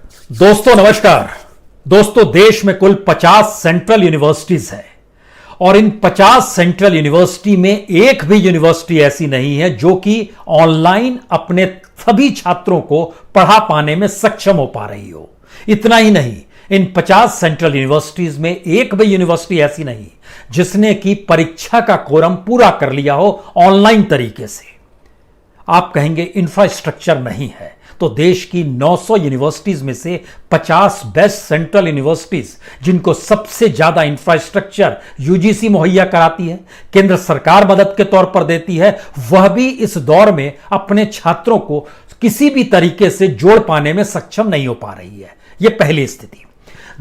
दोस्तों नमस्कार। दोस्तों देश में कुल 50 सेंट्रल यूनिवर्सिटीज हैं और इन 50 सेंट्रल यूनिवर्सिटी में एक भी यूनिवर्सिटी ऐसी नहीं है जो कि ऑनलाइन अपने सभी छात्रों को पढ़ा पाने में सक्षम हो पा रही हो। इतना ही नहीं, इन 50 सेंट्रल यूनिवर्सिटीज में एक भी यूनिवर्सिटी ऐसी नहीं जिसने की परीक्षा का कोरम पूरा कर लिया हो ऑनलाइन तरीके से। आप कहेंगे इंफ्रास्ट्रक्चर नहीं है, तो देश की 900 यूनिवर्सिटीज में से 50 बेस्ट सेंट्रल यूनिवर्सिटीज जिनको सबसे ज्यादा इंफ्रास्ट्रक्चर यूजीसी मुहैया कराती है, केंद्र सरकार मदद के तौर पर देती है, वह भी इस दौर में अपने छात्रों को किसी भी तरीके से जोड़ पाने में सक्षम नहीं हो पा रही है। यह पहली स्थिति।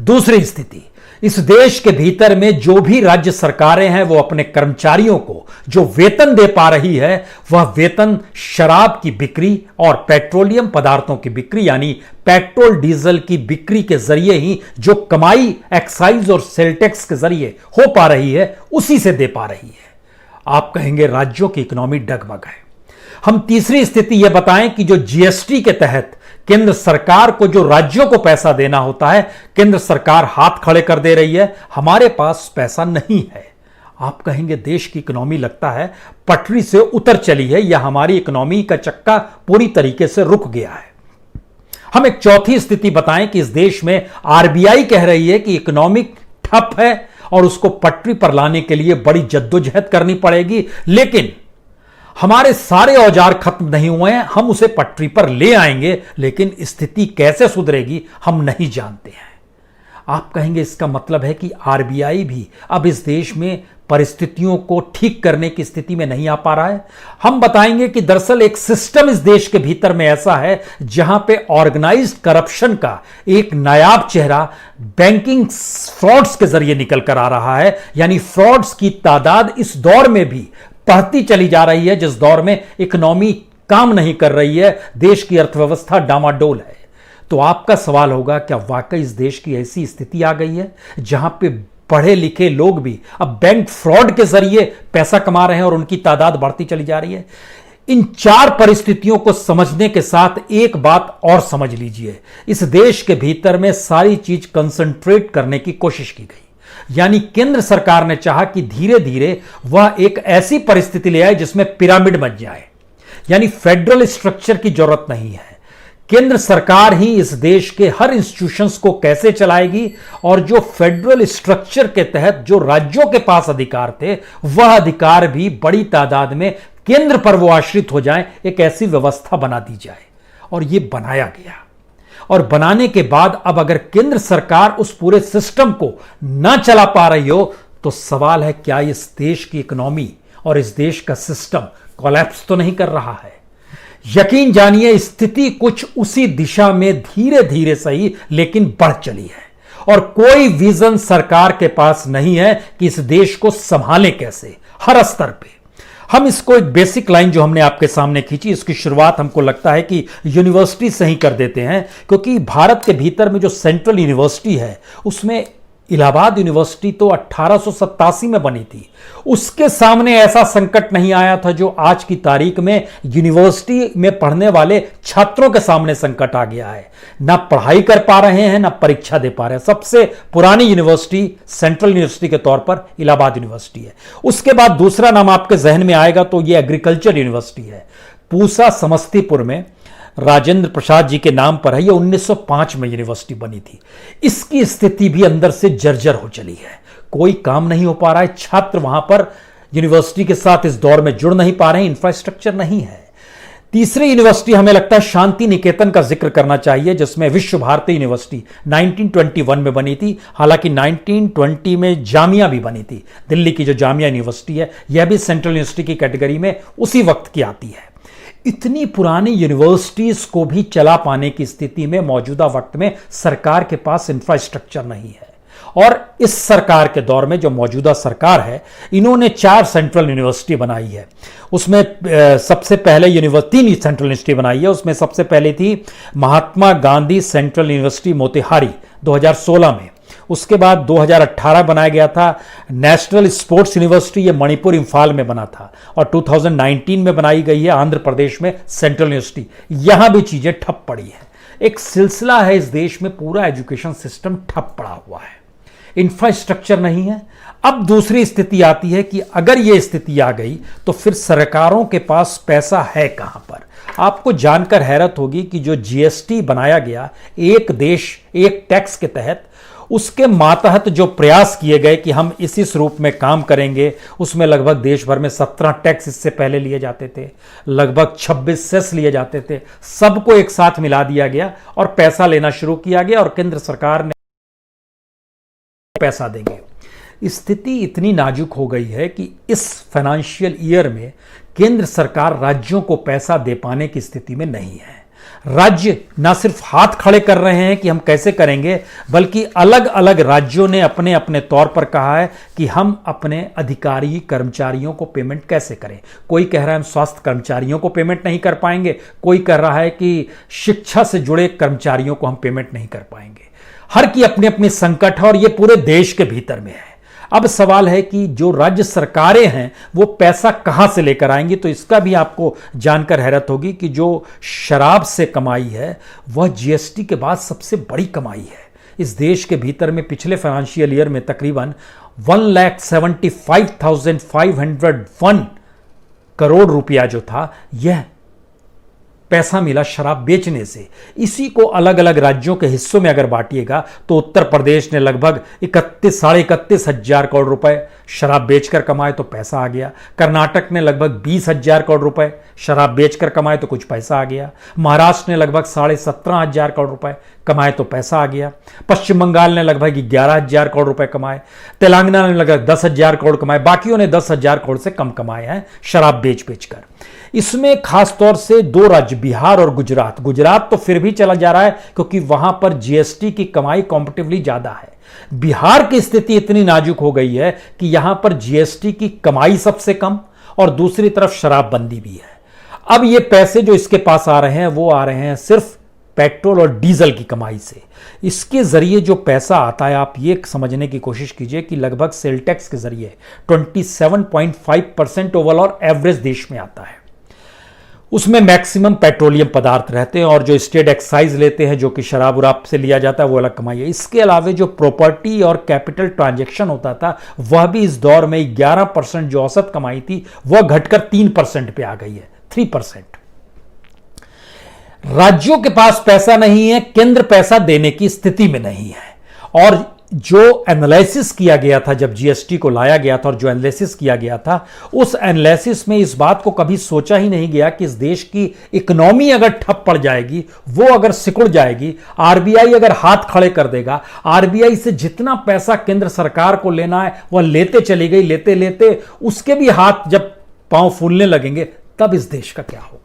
दूसरी स्थिति, इस देश के भीतर में जो भी राज्य सरकारें हैं वो अपने कर्मचारियों को जो वेतन दे पा रही है वह वेतन शराब की बिक्री और पेट्रोलियम पदार्थों की बिक्री यानी पेट्रोल डीजल की बिक्री के जरिए ही जो कमाई एक्साइज और सेल टैक्स के जरिए हो पा रही है उसी से दे पा रही है। आप कहेंगे राज्यों की इकोनॉमी डगमग है। हम तीसरी स्थिति यह बताएं कि जो जीएसटी के तहत केंद्र सरकार को जो राज्यों को पैसा देना होता है, केंद्र सरकार हाथ खड़े कर दे रही है, हमारे पास पैसा नहीं है। आप कहेंगे देश की इकोनॉमी लगता है पटरी से उतर चली है या हमारी इकोनॉमी का चक्का पूरी तरीके से रुक गया है। हम एक चौथी स्थिति बताएं कि इस देश में आरबीआई कह रही है कि इकोनॉमिक ठप है और उसको पटरी पर लाने के लिए बड़ी जद्दोजहद करनी पड़ेगी, लेकिन हमारे सारे औजार खत्म नहीं हुए हैं, हम उसे पटरी पर ले आएंगे, लेकिन स्थिति कैसे सुधरेगी हम नहीं जानते हैं। आप कहेंगे इसका मतलब है कि आरबीआई भी अब इस देश में परिस्थितियों को ठीक करने की स्थिति में नहीं आ पा रहा है। हम बताएंगे कि दरअसल एक सिस्टम इस देश के भीतर में ऐसा है जहां पे ऑर्गेनाइज्ड करप्शन का एक नायाब चेहरा बैंकिंग फ्रॉड्स के जरिए निकल कर आ रहा है, यानी फ्रॉड्स की तादाद इस दौर में भी बढ़ती चली जा रही है जिस दौर में इकोनॉमी काम नहीं कर रही है, देश की अर्थव्यवस्था डामाडोल है। तो आपका सवाल होगा क्या वाकई इस देश की ऐसी स्थिति आ गई है जहां पे पढ़े लिखे लोग भी अब बैंक फ्रॉड के जरिए पैसा कमा रहे हैं और उनकी तादाद बढ़ती चली जा रही है। इन चार परिस्थितियों को समझने के साथ एक बात और समझ लीजिए, इस देश के भीतर में सारी चीज कंसंट्रेट करने की कोशिश की गई, यानी केंद्र सरकार ने चाहा कि धीरे धीरे वह एक ऐसी परिस्थिति ले आए जिसमें पिरामिड बन जाए, यानी फेडरल स्ट्रक्चर की जरूरत नहीं है। केंद्र सरकार ही इस देश के हर इंस्टीट्यूशंस को कैसे चलाएगी और जो फेडरल स्ट्रक्चर के तहत जो राज्यों के पास अधिकार थे वह अधिकार भी बड़ी तादाद में केंद्र पर वो आश्रित हो जाए, एक ऐसी व्यवस्था बना दी जाए। और यह बनाया गया, और बनाने के बाद अब अगर केंद्र सरकार उस पूरे सिस्टम को ना चला पा रही हो तो सवाल है क्या इस देश की इकोनॉमी और इस देश का सिस्टम कोलैप्स तो नहीं कर रहा है। यकीन जानिए स्थिति कुछ उसी दिशा में धीरे धीरे सही लेकिन बढ़ चली है और कोई विजन सरकार के पास नहीं है कि इस देश को संभाले कैसे हर स्तर पे। हम इसको एक बेसिक लाइन जो हमने आपके सामने खींची, इसकी शुरुआत हमको लगता है कि यूनिवर्सिटी से ही कर देते हैं, क्योंकि भारत के भीतर में जो सेंट्रल यूनिवर्सिटी है उसमें इलाहाबाद यूनिवर्सिटी तो 1887 में बनी थी। उसके सामने ऐसा संकट नहीं आया था जो आज की तारीख में यूनिवर्सिटी में पढ़ने वाले छात्रों के सामने संकट आ गया है। ना पढ़ाई कर पा रहे हैं ना परीक्षा दे पा रहे हैं। सबसे पुरानी यूनिवर्सिटी सेंट्रल यूनिवर्सिटी के तौर पर इलाहाबाद यूनिवर्सिटी है। उसके बाद दूसरा नाम आपके जहन में आएगा तो यह एग्रीकल्चर यूनिवर्सिटी है। पूसा समस्तीपुर में राजेंद्र प्रसाद जी के नाम पर है। यह 1905 में यूनिवर्सिटी बनी थी। इसकी स्थिति भी अंदर से जर्जर हो चली है, कोई काम नहीं हो पा रहा है, छात्र वहां पर यूनिवर्सिटी के साथ इस दौर में जुड़ नहीं पा रहे हैं, इंफ्रास्ट्रक्चर नहीं है। तीसरी यूनिवर्सिटी हमें लगता है शांति निकेतन का जिक्र करना चाहिए, जिसमें विश्व भारती यूनिवर्सिटी 1921 में बनी थी। हालांकि 1920 में जामिया भी बनी थी। दिल्ली की जो जामिया यूनिवर्सिटी है यह भी सेंट्रल यूनिवर्सिटी की कैटेगरी में उसी वक्त की आती है। इतनी पुरानी यूनिवर्सिटीज को भी चला पाने की स्थिति में मौजूदा वक्त में सरकार के पास इंफ्रास्ट्रक्चर नहीं है। और इस सरकार के दौर में जो मौजूदा सरकार है इन्होंने 4 सेंट्रल यूनिवर्सिटी बनाई है। उसमें सबसे पहले तीन सेंट्रल यूनिवर्सिटी बनाई है। उसमें सबसे पहले थी महात्मा गांधी सेंट्रल यूनिवर्सिटी मोतिहारी 2016 में। उसके बाद 2018 बनाया गया था नेशनल स्पोर्ट्स यूनिवर्सिटी, ये मणिपुर इंफाल में बना था। और 2019 में बनाई गई है आंध्र प्रदेश में सेंट्रल यूनिवर्सिटी। यहां भी चीजें ठप पड़ी है। एक सिलसिला है इस देश में, पूरा एजुकेशन सिस्टम ठप पड़ा हुआ है, इंफ्रास्ट्रक्चर नहीं है। अब दूसरी स्थिति आती है कि अगर यह स्थिति आ गई तो फिर सरकारों के पास पैसा है कहां पर। आपको जानकर हैरत होगी कि जो जीएसटी बनाया गया, एक देश एक टैक्स के तहत, उसके मातहत जो प्रयास किए गए कि हम इस रूप में काम करेंगे, उसमें लगभग देश भर में 17 टैक्स इससे पहले लिए जाते थे, लगभग 26 सेस लिए जाते थे, सबको एक साथ मिला दिया गया और पैसा लेना शुरू किया गया और केंद्र सरकार ने पैसा देंगे। स्थिति इतनी नाजुक हो गई है कि इस फाइनेंशियल ईयर में केंद्र सरकार राज्यों को पैसा दे पाने की स्थिति में नहीं है। राज्य ना सिर्फ हाथ खड़े कर रहे हैं कि हम कैसे करेंगे, बल्कि अलग अलग राज्यों ने अपने अपने तौर पर कहा है कि हम अपने अधिकारी कर्मचारियों को पेमेंट कैसे करें। कोई कह रहा है हम स्वास्थ्य कर्मचारियों को पेमेंट नहीं कर पाएंगे, कोई कह रहा है कि शिक्षा से जुड़े कर्मचारियों को हम पेमेंट नहीं कर पाएंगे। हर की अपनी अपनी संकट है और यह पूरे देश के भीतर में है। अब सवाल है कि जो राज्य सरकारें हैं वो पैसा कहां से लेकर आएंगी। तो इसका भी आपको जानकर हैरत होगी कि जो शराब से कमाई है वह जीएसटी के बाद सबसे बड़ी कमाई है। इस देश के भीतर में पिछले फाइनेंशियल ईयर में तकरीबन 1,75,501 करोड़ रुपया जो था, यह पैसा मिला शराब बेचने से। इसी को अलग अलग राज्यों के हिस्सों में अगर बांटिएगा तो उत्तर प्रदेश ने लगभग 31,31,5 हजार करोड़ रुपए शराब बेचकर कमाए तो पैसा आ गया। कर्नाटक ने लगभग 20,000 करोड़ रुपए शराब बेचकर कमाए तो कुछ पैसा आ गया। महाराष्ट्र ने लगभग 17,500 करोड़ रुपए कमाए तो पैसा आ गया। पश्चिम बंगाल ने लगभग 11,000 करोड़ रुपए कमाए। तेलंगाना ने लगभग 10,000 करोड़ कमाए। बाकियों ने 10,000 करोड़ से कम कमाए हैं शराब बेच बेचकर। इसमें खासतौर से दो राज्य, बिहार और गुजरात। गुजरात तो फिर भी चला जा रहा है क्योंकि वहां पर जीएसटी की कमाई कॉम्पिटिटिवली ज्यादा है। बिहार की स्थिति इतनी नाजुक हो गई है कि यहां पर जीएसटी की कमाई सबसे कम और दूसरी तरफ शराबबंदी भी है। अब ये पैसे जो इसके पास आ रहे हैं वो आ रहे हैं सिर्फ पेट्रोल और डीजल की कमाई से। इसके जरिए जो पैसा आता है, आप ये समझने की कोशिश कीजिए कि लगभग सेल टैक्स के जरिए 27.5% ओवरऑल एवरेज देश में आता है। उसमें मैक्सिमम पेट्रोलियम पदार्थ रहते हैं और जो स्टेट एक्साइज लेते हैं, जो कि शराब उराब से लिया जाता है, वो अलग कमाई है। इसके अलावा जो प्रॉपर्टी और कैपिटल ट्रांजैक्शन होता था वह भी इस दौर में 11% जो औसत कमाई थी वह घटकर 3% पे आ गई है, 3%। राज्यों के पास पैसा नहीं है, केंद्र पैसा देने की स्थिति में नहीं है। और जो एनालिसिस किया गया था जब जीएसटी को लाया गया था और जो एनालिसिस किया गया था, उस एनालिसिस में इस बात को कभी सोचा ही नहीं गया कि इस देश की इकोनॉमी अगर ठप पड़ जाएगी, वो अगर सिकुड़ जाएगी, आरबीआई अगर हाथ खड़े कर देगा, आरबीआई से जितना पैसा केंद्र सरकार को लेना है वह लेते चली गई, लेते लेते उसके भी हाथ जब पांव फूलने लगेंगे, तब इस देश का क्या होगा।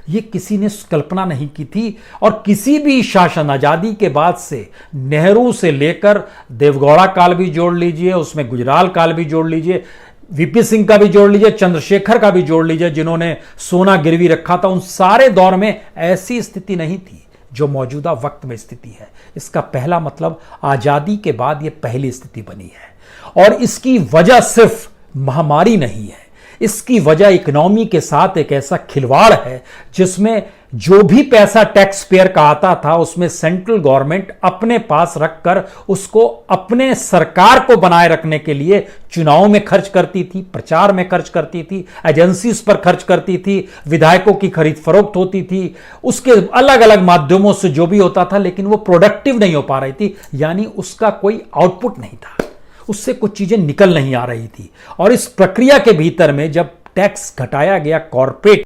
ये किसी ने कल्पना नहीं की थी। और किसी भी शासन, आजादी के बाद से नेहरू से लेकर देवगौड़ा काल भी जोड़ लीजिए, उसमें गुजराल काल भी जोड़ लीजिए, वीपी सिंह का भी जोड़ लीजिए, चंद्रशेखर का भी जोड़ लीजिए, जिन्होंने सोना गिरवी रखा था, उन सारे दौर में ऐसी स्थिति नहीं थी जो मौजूदा वक्त में स्थिति है। इसका पहला मतलब आजादी के बाद यह पहली स्थिति बनी है। और इसकी वजह सिर्फ महामारी नहीं है, इसकी वजह इकोनॉमी के साथ एक ऐसा खिलवाड़ है जिसमें जो भी पैसा टैक्स पेयर का आता था उसमें सेंट्रल गवर्नमेंट अपने पास रखकर उसको अपने सरकार को बनाए रखने के लिए चुनाव में खर्च करती थी, प्रचार में खर्च करती थी, एजेंसीज पर खर्च करती थी, विधायकों की खरीद फरोख्त होती थी, उसके अलग अलग माध्यमों से जो भी होता था, लेकिन वो प्रोडक्टिव नहीं हो पा रही थी, यानी उसका कोई आउटपुट नहीं था, उससे कुछ चीजें निकल नहीं आ रही थी। और इस प्रक्रिया के भीतर में जब टैक्स घटाया गया कॉर्पोरेट